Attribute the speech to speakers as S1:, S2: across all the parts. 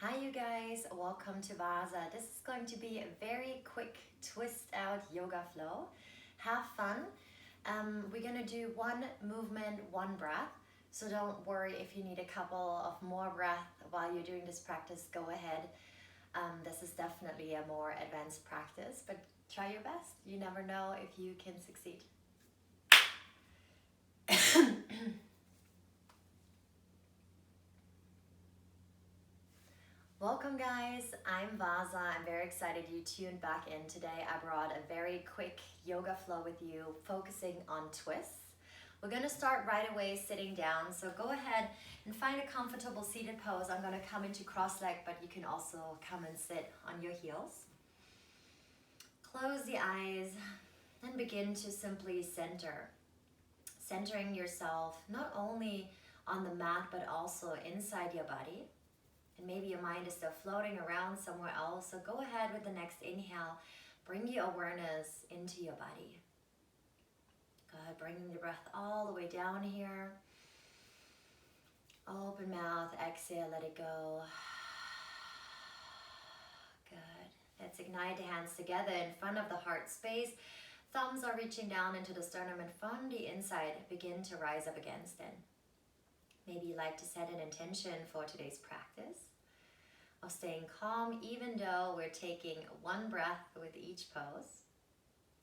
S1: Hi you guys, welcome to Vasa. This is going to be a very quick twist out yoga flow. Have fun. We're gonna do one movement, one breath. So don't worry if you need a couple of more breath while you're doing this practice, go ahead. This is definitely a more advanced practice, but try your best. You never know if you can succeed. Welcome guys, I'm Vasa. I'm very excited you tuned back in today. I brought a very quick yoga flow with you, focusing on twists. We're gonna start right away sitting down, so go ahead and find a comfortable seated pose. I'm gonna come into cross leg, but you can also come and sit on your heels. Close the eyes and begin to simply center. Centering yourself not only on the mat, but also inside your body. And maybe your mind is still floating around somewhere else. So go ahead with the next inhale. Bring your awareness into your body. Good, bringing the breath all the way down here. Open mouth, exhale, let it go. Good. Let's ignite the hands together in front of the heart space. Thumbs are reaching down into the sternum, and from the inside, begin to rise up against it. Maybe you like to set an intention for today's practice of staying calm, even though we're taking one breath with each pose.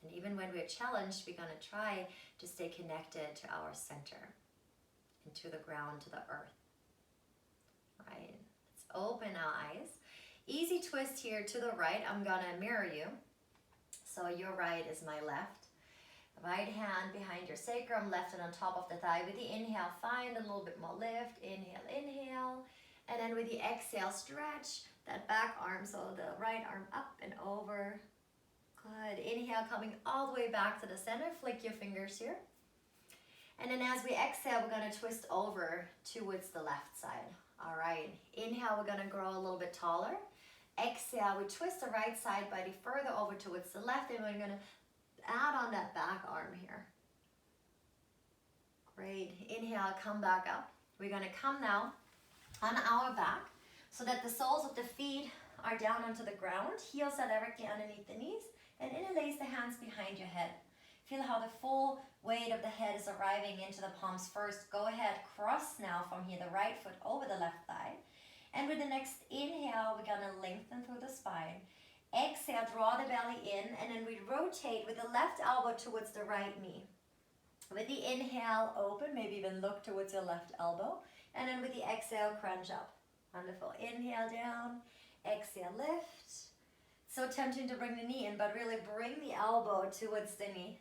S1: And even when we're challenged, we're gonna try to stay connected to our center and to the ground, to the earth. Right, let's open our eyes. Easy twist here to the right. I'm gonna mirror you. So your right is my left. Right hand behind your sacrum, left hand on top of the thigh. With the inhale, find a little bit more lift. Inhale, inhale. And then with the exhale, stretch that back arm, so the right arm up and over. Good. Inhale, coming all the way back to the center. Flick your fingers here. And then as we exhale, we're going to twist over towards the left side. All right. Inhale, we're going to grow a little bit taller. Exhale, we twist the right side body further over towards the left, and we're going to add on that back arm here. Great. Inhale, come back up. We're going to come now on our back so that the soles of the feet are down onto the ground. Heels are directly underneath the knees, and interlace the hands behind your head. Feel how the full weight of the head is arriving into the palms first. Go ahead, cross now from here, the right foot over the left thigh. And with the next inhale, we're going to lengthen through the spine. Exhale, draw the belly in, and then we rotate with the left elbow towards the right knee. With the inhale, open, maybe even look towards your left elbow. And then with the exhale, crunch up. Wonderful. Inhale down, exhale, lift. So tempting to bring the knee in, but really bring the elbow towards the knee.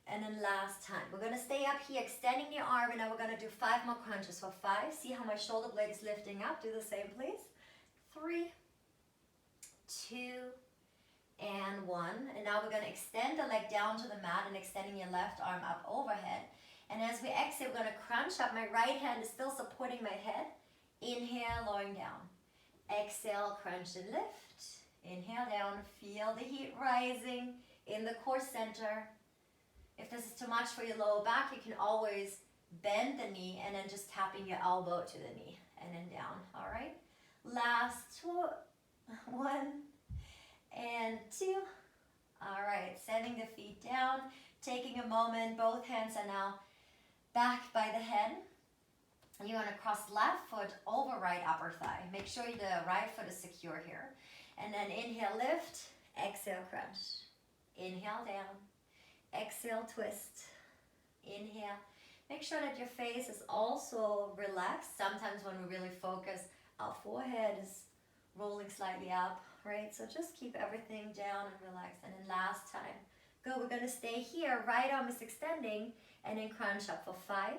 S1: And then last time, we're gonna stay up here, extending the arm, and now we're gonna do 5 more crunches. For 5, see how my shoulder blade is lifting up. Do the same, please. 3, 2, and 1. And now we're gonna extend the leg down to the mat and extending your left arm up overhead. And as we exhale, we're gonna crunch up. My right hand is still supporting my head. Inhale, lowering down. Exhale, crunch and lift. Inhale down, feel the heat rising in the core center. If this is too much for your lower back, you can always bend the knee and then just tapping your elbow to the knee and then down, all right? Last 1 and 2. All right, sending the feet down, taking a moment. Both hands are now back by the head. You're gonna cross left foot over right upper thigh. Make sure the right foot is secure here. And then inhale, lift, exhale, crunch. Inhale down, exhale, twist. Inhale. Make sure that your face is also relaxed. Sometimes when we really focus, our forehead is rolling slightly up, right? So just keep everything down and relaxed. And then last time, good, we're gonna stay here. Right arm is extending, and then crunch up for 5,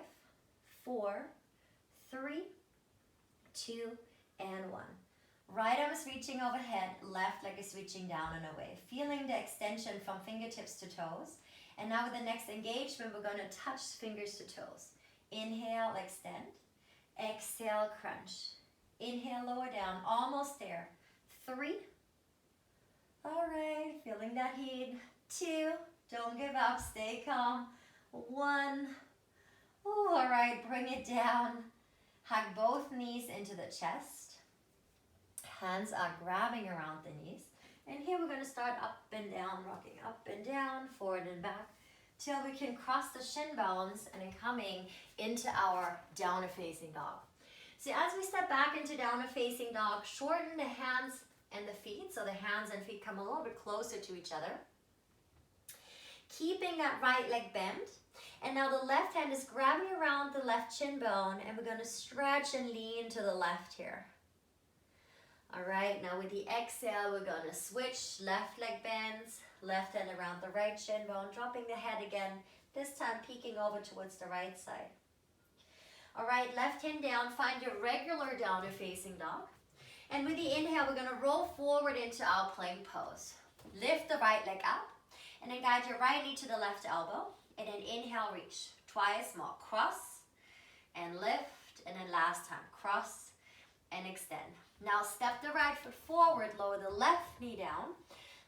S1: 4, 3, 2, and 1. Right arm is reaching overhead, left leg is reaching down and away. Feeling the extension from fingertips to toes. And now with the next engagement, we're gonna touch fingers to toes. Inhale, extend. Exhale, crunch. Inhale, lower down, almost there. 3. All right, feeling that heat. 2, don't give up, stay calm. 1. Ooh, all right, bring it down. Hug both knees into the chest. Hands are grabbing around the knees. And here we're going to start up and down, rocking up and down, forward and back, till we can cross the shin bones and then coming into our downward facing dog. So as we step back into downward facing dog, shorten the hands and the feet, so the hands and feet come a little bit closer to each other. Keeping that right leg bent. And now the left hand is grabbing around the left shin bone, and we're going to stretch and lean to the left here. All right, now with the exhale, we're going to switch. Left leg bends, left hand around the right shin bone, dropping the head again, this time peeking over towards the right side. All right, left hand down, find your regular downward facing dog. And with the inhale, we're going to roll forward into our plank pose. Lift the right leg up, and then guide your right knee to the left elbow. And then inhale, reach. Twice more. Cross and lift. And then last time, cross and extend. Now step the right foot forward, lower the left knee down.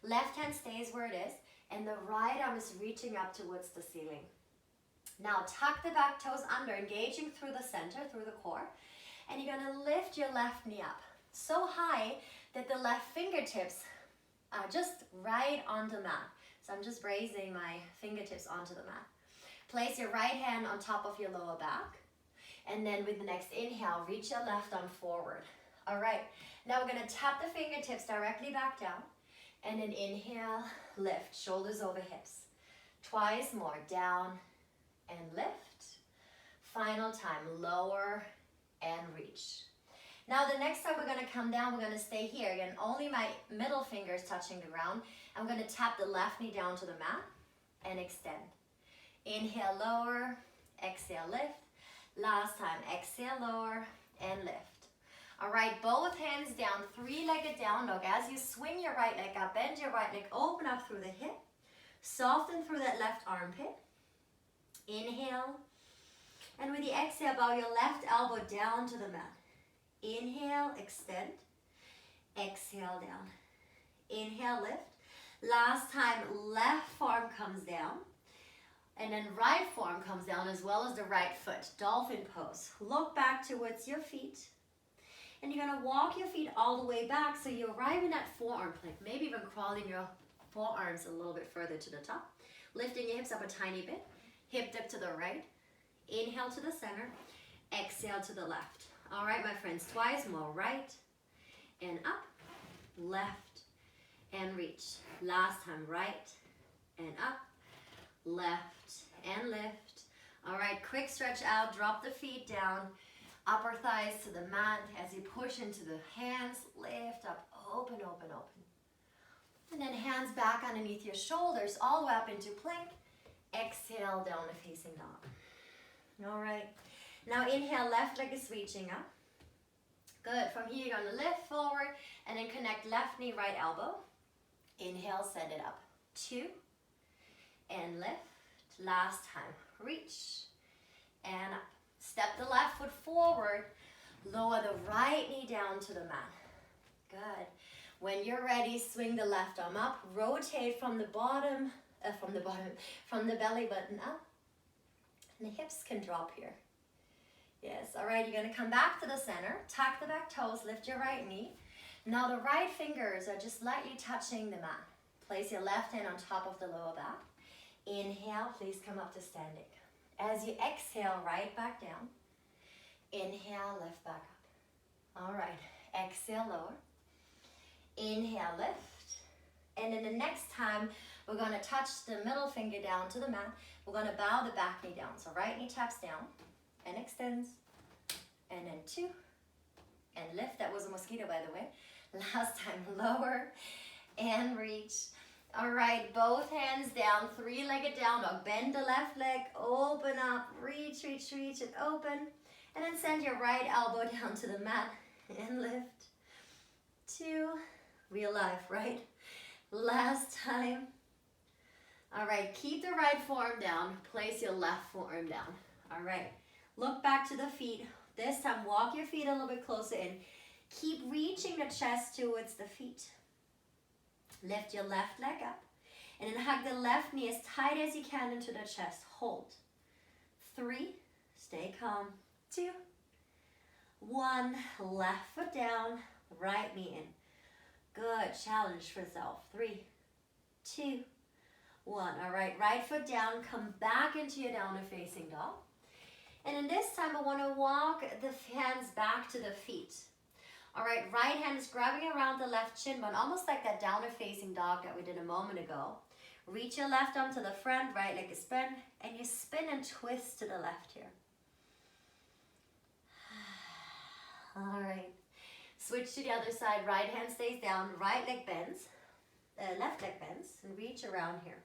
S1: Left hand stays where it is. And the right arm is reaching up towards the ceiling. Now tuck the back toes under, engaging through the center, through the core. And you're going to lift your left knee up so high that the left fingertips are just right on the mat. So I'm just raising my fingertips onto the mat. Place your right hand on top of your lower back. And then with the next inhale, reach your left arm forward. All right, now we're going to tap the fingertips directly back down. And then inhale, lift, shoulders over hips. Twice more, down and lift. Final time, lower and reach. Now the next time we're going to come down, we're going to stay here. Again, only my middle finger is touching the ground. I'm going to tap the left knee down to the mat and extend. Inhale, lower, exhale, lift. Last time, exhale, lower and lift. All right, both hands down, three-legged down dog. As you swing your right leg up, bend your right leg, open up through the hip. Soften through that left armpit. Inhale. And with the exhale, bow your left elbow down to the mat. Inhale, extend. Exhale, down. Inhale, lift. Last time, left forearm comes down. And then right forearm comes down as well as the right foot. Dolphin pose. Look back towards your feet. And you're going to walk your feet all the way back so you arrive in that forearm plank. Maybe even crawling your forearms a little bit further to the top. Lifting your hips up a tiny bit. Hip dip to the right. Inhale to the center. Exhale to the left. All right, my friends, twice more. Right and up, left and reach. Last time, right and up, left and lift. All right, quick stretch out. Drop the feet down. Upper thighs to the mat as you push into the hands. Lift up, open, open, open. And then hands back underneath your shoulders, all the way up into plank. Exhale, down to facing dog. All right. Now inhale, left leg is reaching up. Good. From here, you're going to lift forward and then connect left knee, right elbow. Inhale, send it up. 2 and lift. Last time, reach and up. Step the left foot forward. Lower the right knee down to the mat. Good. When you're ready, swing the left arm up. Rotate from the belly button up. And the hips can drop here. Yes, all right, you're going to come back to the center. Tuck the back toes, lift your right knee. Now the right fingers are just lightly touching the mat. Place your left hand on top of the lower back. Inhale, please come up to standing. As you exhale, right back down. Inhale, lift back up. All right, exhale, lower. Inhale, lift. And then the next time, we're going to touch the middle finger down to the mat. We're going to bow the back knee down. So right knee taps down and extends. And then 2 and lift. That was a mosquito, by the way. Last time, lower and reach. All right, both hands down, three-legged down dog. Bend the left leg, open up, reach, reach, reach, and open. And then send your right elbow down to the mat and lift. 2, real life, right? Last time. All right, keep the right forearm down. Place your left forearm down. All right, look back to the feet. This time, walk your feet a little bit closer in. Keep reaching the chest towards the feet. Lift your left leg up. And then hug the left knee as tight as you can into the chest. Hold. 3, stay calm. 2, 1, left foot down, Right knee in. Good. Challenge for self. 3, 2, 1. All right, right foot down. Come back into your downward facing dog. And in this time, I want to walk the hands back to the feet. All right, right hand is grabbing around the left shin bone, almost like that downward facing dog that we did a moment ago. Reach your left arm to the front, right leg is bent, and you spin and twist to the left here. All right, switch to the other side. Right hand stays down, right leg bends, left leg bends, and reach around here.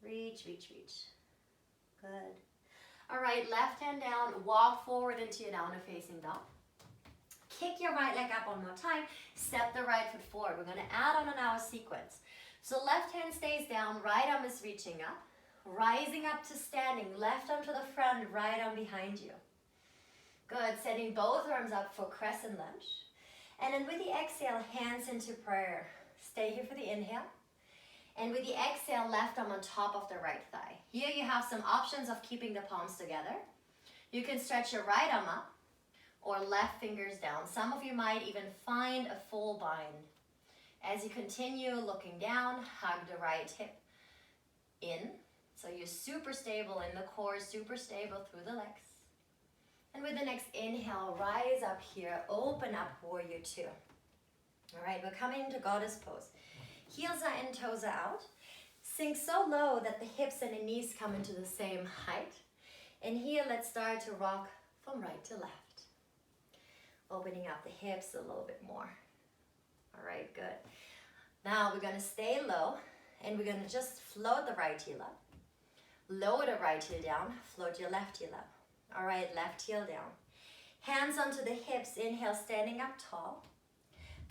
S1: Reach, reach, reach. Good. All right, left hand down, walk forward into your downward facing dog. Kick your right leg up one more time, step the right foot forward. We're gonna add on our sequence. So left hand stays down, right arm is reaching up, rising up to standing, left arm to the front, right arm behind you. Good, setting both arms up for crescent lunge. And then with the exhale, hands into prayer. Stay here for the inhale. And with the exhale, left arm on top of the right thigh. Here you have some options of keeping the palms together. You can stretch your right arm up or left fingers down. Some of you might even find a full bind. As you continue looking down, hug the right hip in. So you're super stable in the core, super stable through the legs. And with the next inhale, rise up here, open up warrior 2. All right, we're coming into goddess pose. Heels are in, toes are out. Sink so low that the hips and the knees come into the same height. And here, let's start to rock from right to left. Opening up the hips a little bit more. All right, good. Now we're gonna stay low and we're gonna just float the right heel up. Lower the right heel down, float your left heel up. All right, left heel down. Hands onto the hips, inhale, standing up tall.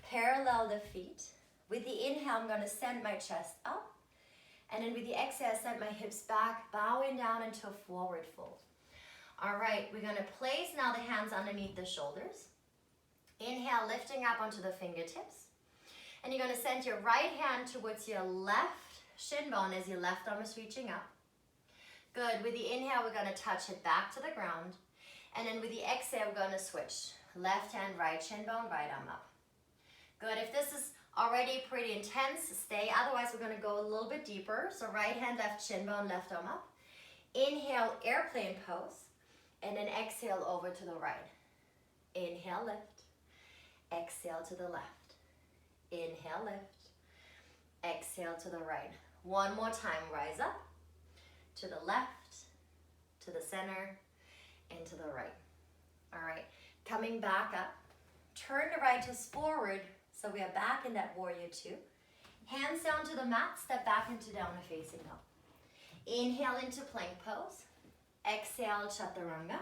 S1: Parallel the feet. With the inhale, I'm gonna send my chest up. And then with the exhale, send my hips back, bowing down into a forward fold. All right, we're gonna place now the hands underneath the shoulders. Inhale, lifting up onto the fingertips. And you're gonna send your right hand towards your left shin bone as your left arm is reaching up. Good, with the inhale, we're gonna touch it back to the ground. And then with the exhale, we're gonna switch. Left hand, right shin bone, right arm up. Good, if this is already pretty intense, stay. Otherwise, we're gonna go a little bit deeper. So right hand, left shin bone, left arm up. Inhale, airplane pose. And then exhale over to the right. Inhale, lift. Exhale to the left. Inhale, lift. Exhale to the right. One more time, rise up. To the left, to the center, and to the right. All right, coming back up. Turn the right toes forward, so we are back in that warrior 2. Hands down to the mat, step back into downward facing dog. Inhale into plank pose. Exhale, chaturanga.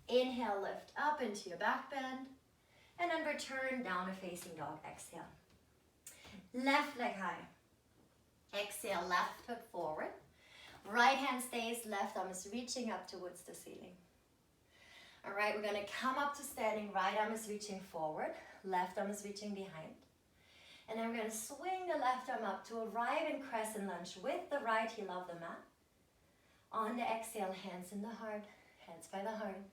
S1: Inhale, lift up into your back bend. And then return downward facing dog, exhale. Left leg high. Exhale, left foot forward. Right hand stays, left arm is reaching up towards the ceiling. All right, we're gonna come up to standing. Right arm is reaching forward. Left arm is reaching behind. And then we're gonna swing the left arm up to arrive in crescent lunge with the right heel of the mat. On the exhale, hands in the heart, hands by the heart.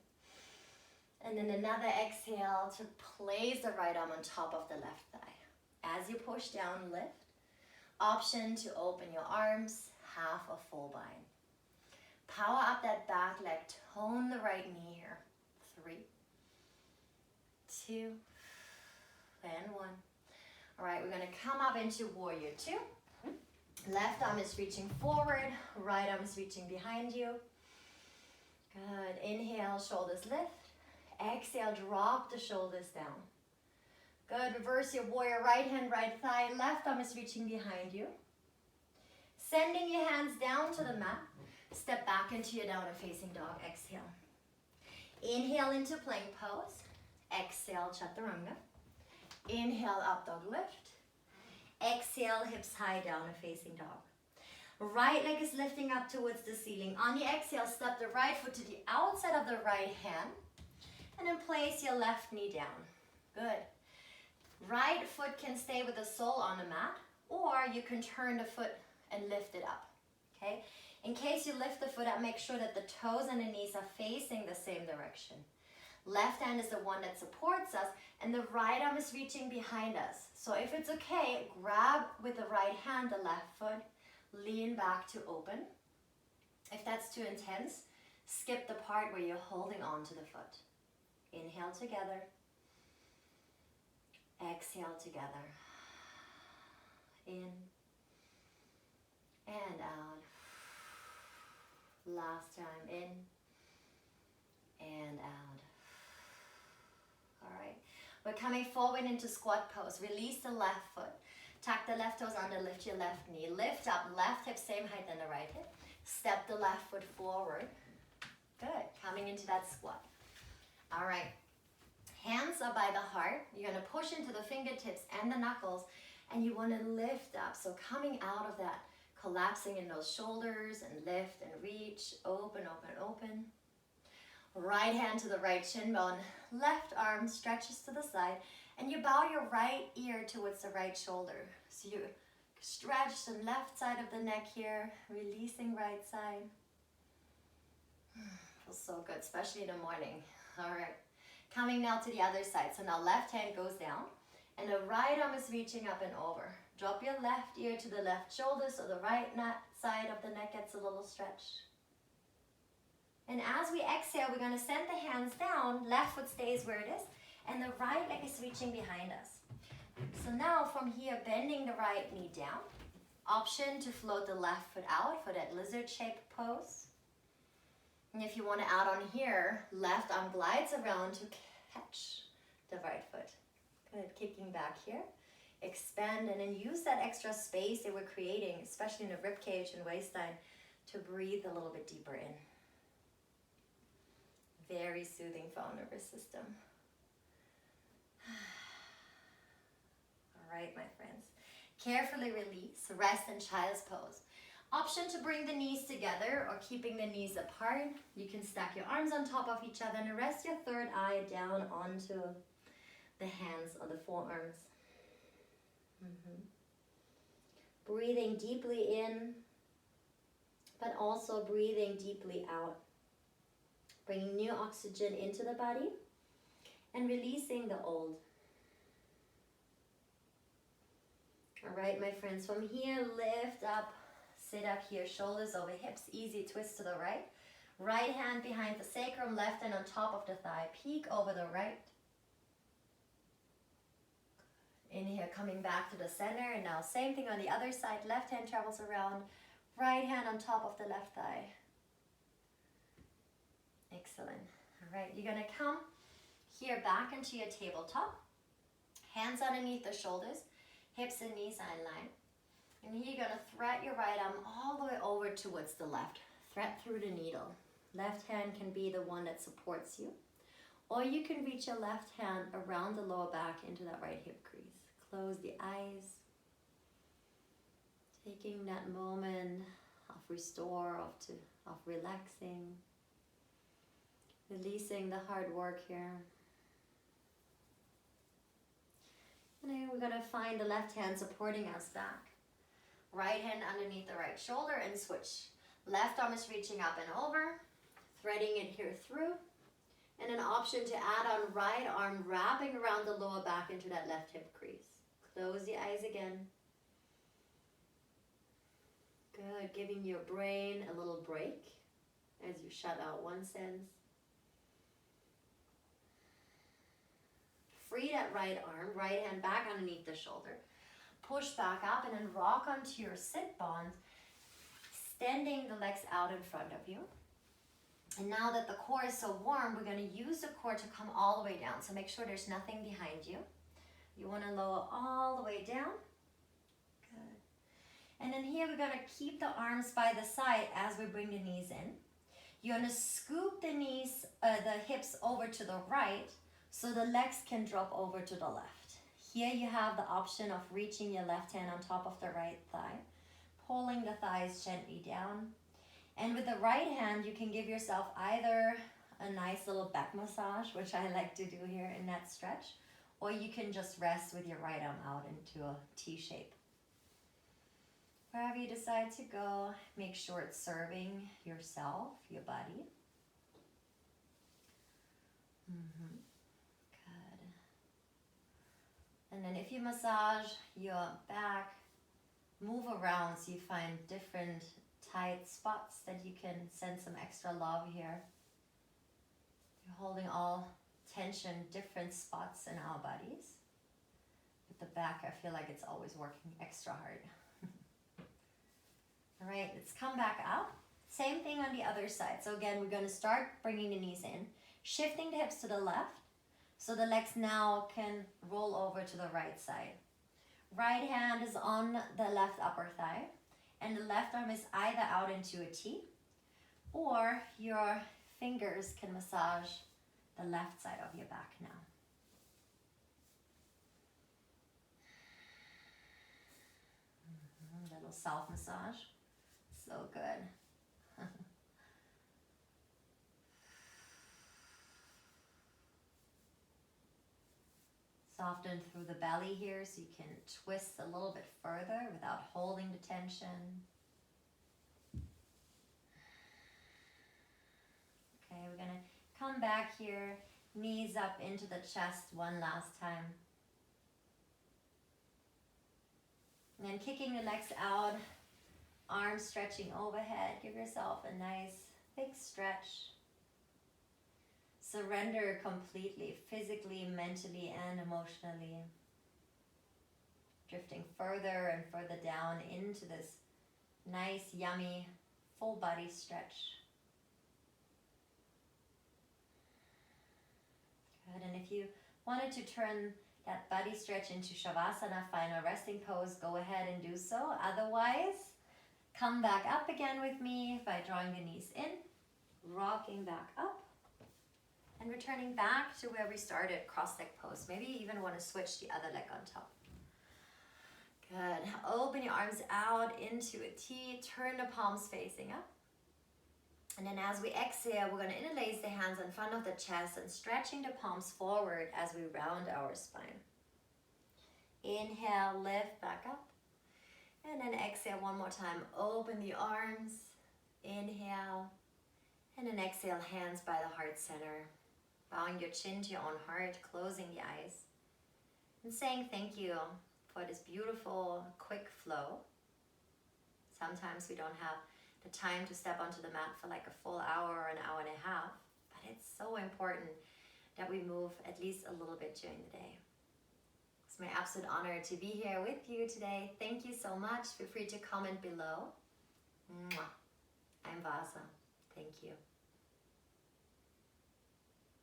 S1: And then another exhale to place the right arm on top of the left thigh. As you push down, lift. Option to open your arms, half a full bind. Power up that back leg, tone the right knee here. 3, 2, and 1. All right, we're gonna come up into warrior 2. Left arm is reaching forward, right arm is reaching behind you. Good, inhale, shoulders lift. Exhale, drop the shoulders down. Good, reverse your warrior, right hand, right thigh, left arm is reaching behind you. Sending your hands down to the mat. Step back into your downward facing dog, exhale. Inhale into plank pose. Exhale, chaturanga. Inhale, up dog lift. Exhale, hips high, downward facing dog. Right leg is lifting up towards the ceiling. On the exhale, step the right foot to the outside of the right hand. And then place your left knee down. Good. Right foot can stay with the sole on the mat, or you can turn the foot and lift it up, okay? In case you lift the foot up, make sure that the toes and the knees are facing the same direction. Left hand is the one that supports us, and the right arm is reaching behind us. So if it's okay, grab with the right hand the left foot, lean back to open. If that's too intense, skip the part where you're holding on to the foot. Inhale together. Exhale together. In and out. Last time, in and out. All right. We're coming forward into squat pose. Release the left foot. Tuck the left toes under, lift your left knee. Lift up, left hip same height than the right hip. Step the left foot forward. Good. Coming into that squat. All right. Hands are by the heart. You're going to push into the fingertips and the knuckles, and you want to lift up. So coming out of that, collapsing in those shoulders, and lift and reach. Open, open, open. Right hand to the right shin bone. Left arm stretches to the side, and you bow your right ear towards the right shoulder. So you stretch the left side of the neck here, releasing right side. Feels so good, especially in the morning. All right. Coming now to the other side. So now left hand goes down, and the right arm is reaching up and over. Drop your left ear to the left shoulder so the right side of the neck gets a little stretched. And as we exhale, we're going to send the hands down. Left foot stays where it is, and the right leg is reaching behind us. So now from here, bending the right knee down. Option to float the left foot out for that lizard-shaped pose. And if you want to add on here, left arm glides around to catch the right foot. Good, kicking back here. Expand, and then use that extra space that we're creating, especially in the rib cage and waistline, to breathe a little bit deeper in. Very soothing for our nervous system. All right, my friends. Carefully release, rest in child's pose. Option to bring the knees together or keeping the knees apart. You can stack your arms on top of each other and rest your third eye down onto the hands or the forearms. Breathing deeply in, but also breathing deeply out. Bringing new oxygen into the body and releasing the old. All right, my friends, from here, lift up. Sit up here, shoulders over hips, easy twist to the right. Right hand behind the sacrum, left hand on top of the thigh. Peek over the right. Inhale, coming back to the center, and now same thing on the other side. Left hand travels around, right hand on top of the left thigh. Excellent. All right, you're gonna come here back into your tabletop. Hands underneath the shoulders, hips and knees in line. And here you're going to thread your right arm all the way over towards the left. Thread through the needle. Left hand can be the one that supports you. Or you can reach your left hand around the lower back into that right hip crease. Close the eyes. Taking that moment of restore, of relaxing. Releasing the hard work here. And then we're going to find the left hand supporting us back. Right hand underneath the right shoulder and switch. Left arm is reaching up and over, threading it here through. And an option to add on right arm wrapping around the lower back into that left hip crease. Close the eyes again. Good, giving your brain a little break as you shut out one sense. Free that right arm, right hand back underneath the shoulder. Push back up and then rock onto your sit bones, extending the legs out in front of you. And now that the core is so warm, we're going to use the core to come all the way down. So make sure there's nothing behind you. You want to lower all the way down. Good. And then here we're going to keep the arms by the side as we bring the knees in. You're going to scoop the knees, the hips over to the right so the legs can drop over to the left. Here you have the option of reaching your left hand on top of the right thigh, pulling the thighs gently down. And with the right hand, you can give yourself either a nice little back massage, which I like to do here in that stretch, or you can just rest with your right arm out into a T shape. Wherever you decide to go, make sure it's serving yourself, your body. Good. And then if you massage your back, move around so you find different tight spots that you can send some extra love here. You're holding all tension, different spots in our bodies. With the back, I feel like it's always working extra hard. All right, let's come back up. Same thing on the other side. So again, we're going to start bringing the knees in, shifting the hips to the left, so the legs now can roll over to the right side. Right hand is on the left upper thigh, and the left arm is either out into a T, or your fingers can massage the left side of your back now. Little self-massage. So good. Soften through the belly here so you can twist a little bit further without holding the tension. Okay, we're gonna come back here, knees up into the chest one last time. And then kicking the legs out, arms stretching overhead. Give yourself a nice big stretch. Surrender completely, physically, mentally, and emotionally. Drifting further and further down into this nice, yummy, full body stretch. Good, and if you wanted to turn that body stretch into Shavasana, final resting pose, go ahead and do so. Otherwise, come back up again with me by drawing the knees in, rocking back up, and returning back to where we started, cross-leg pose. Maybe you even want to switch the other leg on top. Good. Open your arms out into a T. Turn the palms facing up. And then as we exhale, we're going to interlace the hands in front of the chest and stretching the palms forward as we round our spine. Inhale, lift back up. And then exhale one more time. Open the arms. Inhale. And then exhale, hands by the heart center. Bowing your chin to your own heart, closing the eyes. And saying thank you for this beautiful, quick flow. Sometimes we don't have the time to step onto the mat for like a full hour or an hour and a half. But it's so important that we move at least a little bit during the day. It's my absolute honor to be here with you today. Thank you so much. Feel free to comment below. Mwah. I'm Vasa. Thank you.